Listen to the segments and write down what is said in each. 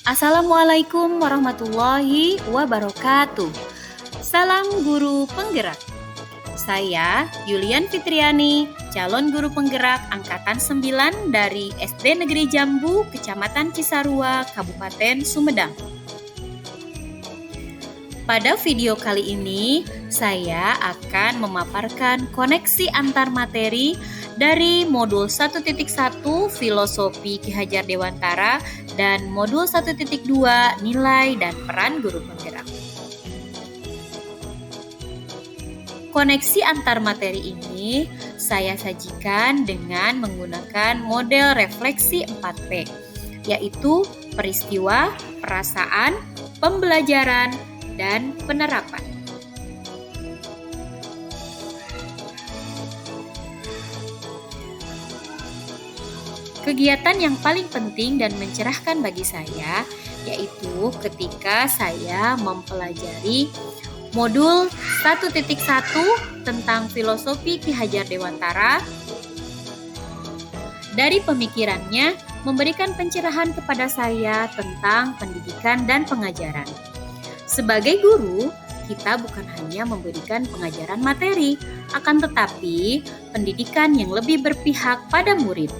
Assalamualaikum warahmatullahi wabarakatuh. Salam guru penggerak. Saya Yulian Fitriani, calon guru penggerak angkatan 9 dari SD Negeri Jambu, Kecamatan Cisarua, Kabupaten Sumedang. Pada video kali ini, saya akan memaparkan koneksi antar materi dari modul 1.1 Filosofi Ki Hajar Dewantara dan modul 1.2 Nilai dan Peran Guru Penggerak. Koneksi antar materi ini saya sajikan dengan menggunakan model refleksi 4P, yaitu peristiwa, perasaan, pembelajaran, dan penerapan. Kegiatan yang paling penting dan mencerahkan bagi saya yaitu ketika saya mempelajari modul 1.1 tentang Filosofi Ki Hajar Dewantara. Dari pemikirannya memberikan pencerahan kepada saya tentang pendidikan dan pengajaran. Sebagai guru, kita bukan hanya memberikan pengajaran materi, akan tetapi pendidikan yang lebih berpihak pada murid.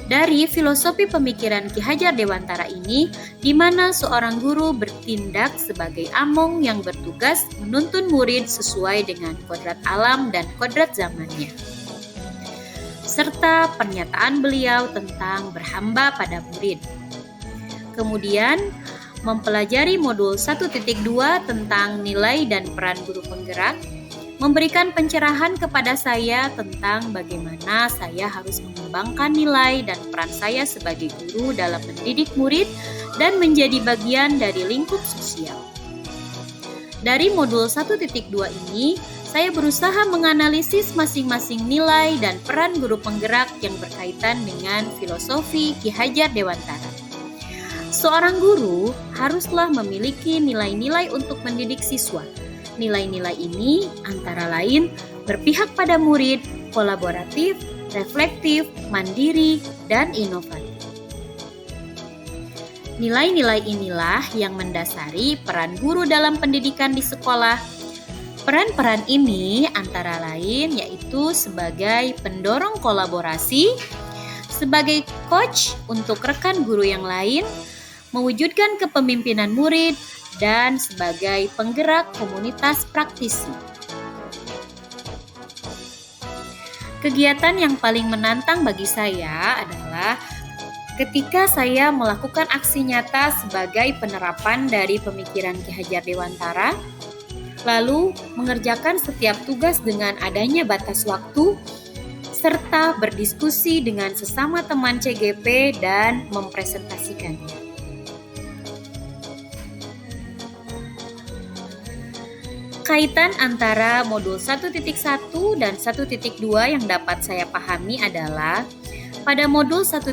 Dari filosofi pemikiran Ki Hajar Dewantara ini, di mana seorang guru bertindak sebagai among yang bertugas menuntun murid sesuai dengan kodrat alam dan kodrat zamannya. Serta pernyataan beliau tentang berhamba pada murid. Kemudian, mempelajari modul 1.2 tentang nilai dan peran guru penggerak, memberikan pencerahan kepada saya tentang bagaimana saya harus mengembangkan nilai dan peran saya sebagai guru dalam mendidik murid dan menjadi bagian dari lingkup sosial. Dari modul 1.2 ini, saya berusaha menganalisis masing-masing nilai dan peran guru penggerak yang berkaitan dengan filosofi Ki Hajar Dewantara. Seorang guru haruslah memiliki nilai-nilai untuk mendidik siswa. Nilai-nilai ini antara lain berpihak pada murid, kolaboratif, reflektif, mandiri, dan inovatif. Nilai-nilai inilah yang mendasari peran guru dalam pendidikan di sekolah. Peran-peran ini antara lain yaitu sebagai pendorong kolaborasi, sebagai coach untuk rekan guru yang lain, mewujudkan kepemimpinan murid, dan sebagai penggerak komunitas praktisi. Kegiatan yang paling menantang bagi saya adalah ketika saya melakukan aksi nyata sebagai penerapan dari pemikiran Ki Hajar Dewantara, lalu mengerjakan setiap tugas dengan adanya batas waktu, serta berdiskusi dengan sesama teman CGP dan mempresentasikannya. Kaitan antara modul 1.1 dan 1.2 yang dapat saya pahami adalah pada modul 1.1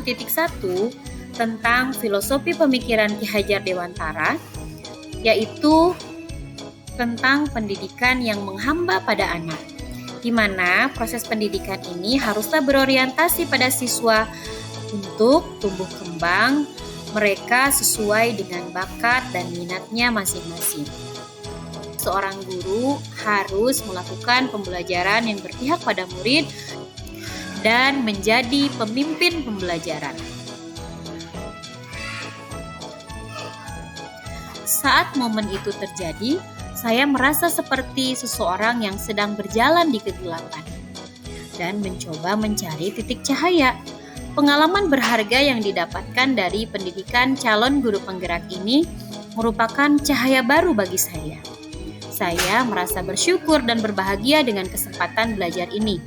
tentang filosofi pemikiran Ki Hajar Dewantara, yaitu tentang pendidikan yang menghamba pada anak, di mana proses pendidikan ini haruslah berorientasi pada siswa untuk tumbuh kembang mereka sesuai dengan bakat dan minatnya masing-masing. Seorang guru harus melakukan pembelajaran yang berpihak pada murid dan menjadi pemimpin pembelajaran. Saat momen itu terjadi, saya merasa seperti seseorang yang sedang berjalan di kegelapan dan mencoba mencari titik cahaya. Pengalaman berharga yang didapatkan dari pendidikan calon guru penggerak ini merupakan cahaya baru bagi saya. Saya merasa bersyukur dan berbahagia dengan kesempatan belajar ini.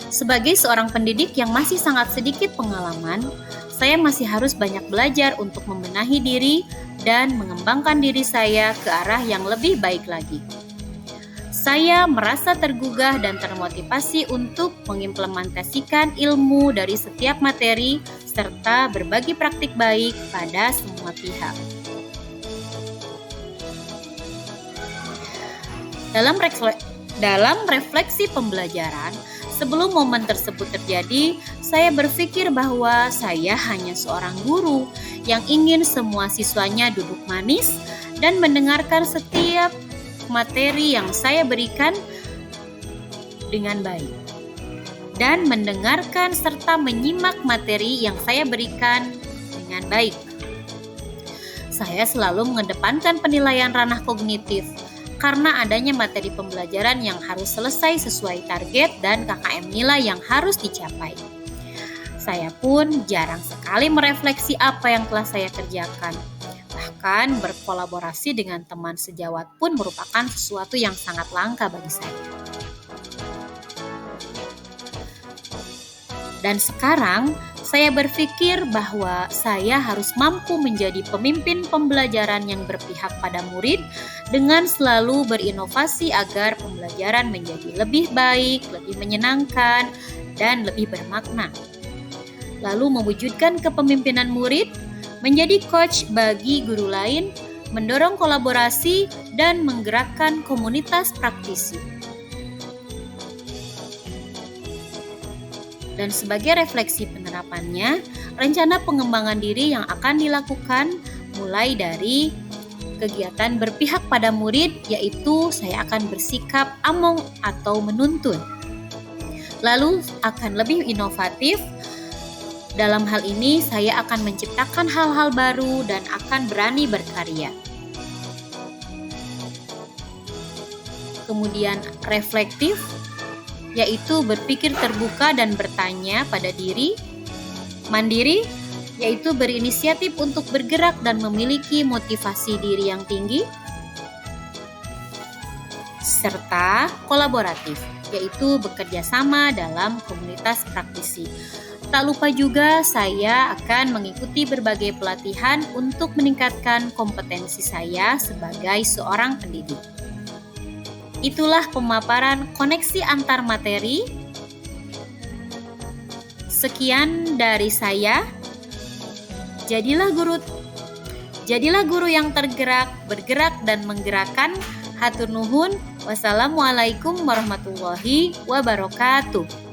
Sebagai seorang pendidik yang masih sangat sedikit pengalaman, saya masih harus banyak belajar untuk membenahi diri dan mengembangkan diri saya ke arah yang lebih baik lagi. Saya merasa tergugah dan termotivasi untuk mengimplementasikan ilmu dari setiap materi serta berbagi praktik baik pada semua pihak. Dalam refleksi pembelajaran, sebelum momen tersebut terjadi, saya berpikir bahwa saya hanya seorang guru yang ingin semua siswanya duduk manis dan mendengarkan setiap materi yang saya berikan dengan baik. Dan mendengarkan serta menyimak materi yang saya berikan dengan baik. Saya selalu mengedepankan penilaian ranah kognitif karena adanya materi pembelajaran yang harus selesai sesuai target dan KKM nilai yang harus dicapai. Saya pun jarang sekali merefleksi apa yang telah saya kerjakan. Bahkan berkolaborasi dengan teman sejawat pun merupakan sesuatu yang sangat langka bagi saya. Dan sekarang saya berpikir bahwa saya harus mampu menjadi pemimpin pembelajaran yang berpihak pada murid dengan selalu berinovasi agar pembelajaran menjadi lebih baik, lebih menyenangkan, dan lebih bermakna. Lalu mewujudkan kepemimpinan murid, menjadi coach bagi guru lain, mendorong kolaborasi, dan menggerakkan komunitas praktisi. Dan sebagai refleksi penerapannya, rencana pengembangan diri yang akan dilakukan mulai dari kegiatan berpihak pada murid, yaitu saya akan bersikap among atau menuntun. Lalu akan lebih inovatif. Dalam hal ini, saya akan menciptakan hal-hal baru dan akan berani berkarya. Kemudian reflektif, yaitu berpikir terbuka dan bertanya pada diri. Mandiri, yaitu berinisiatif untuk bergerak dan memiliki motivasi diri yang tinggi. Serta kolaboratif, yaitu bekerja sama dalam komunitas praktisi. Tak lupa juga saya akan mengikuti berbagai pelatihan untuk meningkatkan kompetensi saya sebagai seorang pendidik. Itulah pemaparan koneksi antar materi. Sekian dari saya. Jadilah guru yang tergerak, bergerak dan menggerakkan. Hatur nuhun. Wassalamualaikum warahmatullahi wabarakatuh.